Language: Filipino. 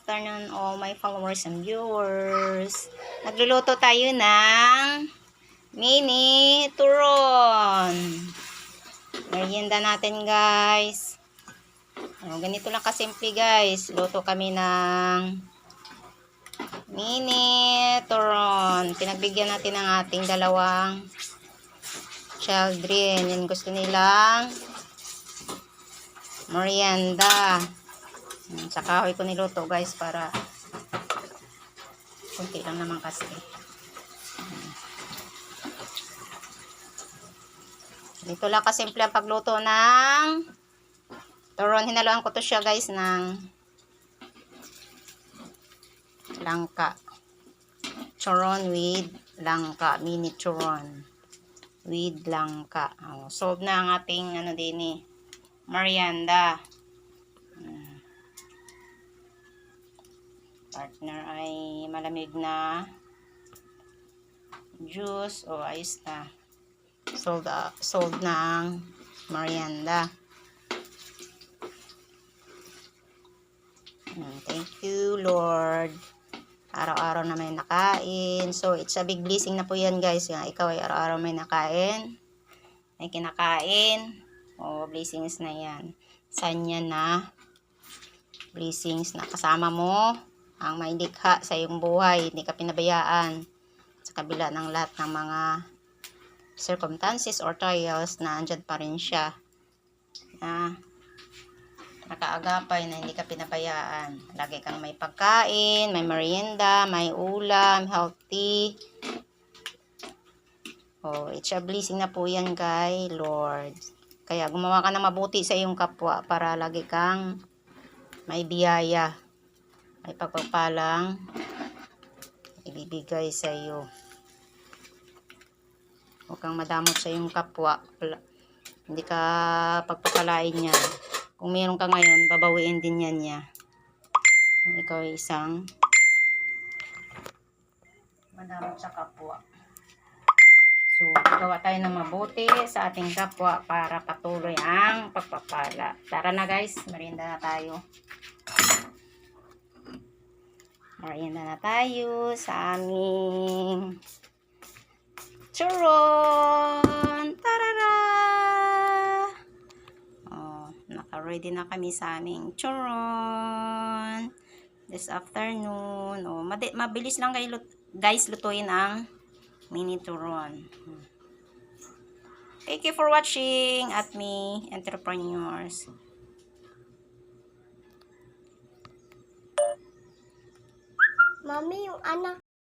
afternoon all my followers and viewers. Nagluluto tayo ng mini turon. Merienda natin guys. Ganito lang kasimple guys. Luto kami ng mini turon. Pinagbigyan natin ng ating dalawang children. Yan gusto nilang merienda. Sa kahoy ko niluto guys para kunti lang naman kasi. Dito lang kasimple ang pagluto ng turon. Hinaluan ko to siya guys ng langka. Turon with langka. Mini turon with langka. Solve na ang ating merienda. Partner ay malamig na juice o ayos na. Solve na ang merienda. Thank you Lord. Araw-araw na may nakain. So it's a big blessing na po yan guys. Ikaw ay araw-araw may nakain. May kinakain. Blessings na yan. Sanya na blessings na kasama mo ang may likha sa iyong buhay. Hindi ka pinabayaan sa kabila ng lahat ng mga circumstances or trials na andyan pa rin siya na nakaagapay na hindi ka pinabayaan. Lagi kang may pagkain, may merienda, may ulam, healthy. It's a blessing na po yan kay Lord. Kaya gumawa ka ng mabuti sa iyong kapwa para lagi kang may biyaya. May pagpapalang ibibigay sa iyo. Huwag kang madamot sa iyong kapwa. Hindi ka pagpapalain niya. Kung meron ka ngayon, babawiin din yan niya. Kung ikaw ay isang madamot sa kapwa. So, gawa tayo ng mabuti sa ating kapwa para patuloy ang pagpapala. Tara na guys, merienda na tayo. Merienda na tayo sa aming turon. Tarara! Naka-ready na kami sa aming turon this afternoon. Mabilis lang kayo guys lutuin ang mini turon. Thank you for watching at me entrepreneurs. Mami, yung anak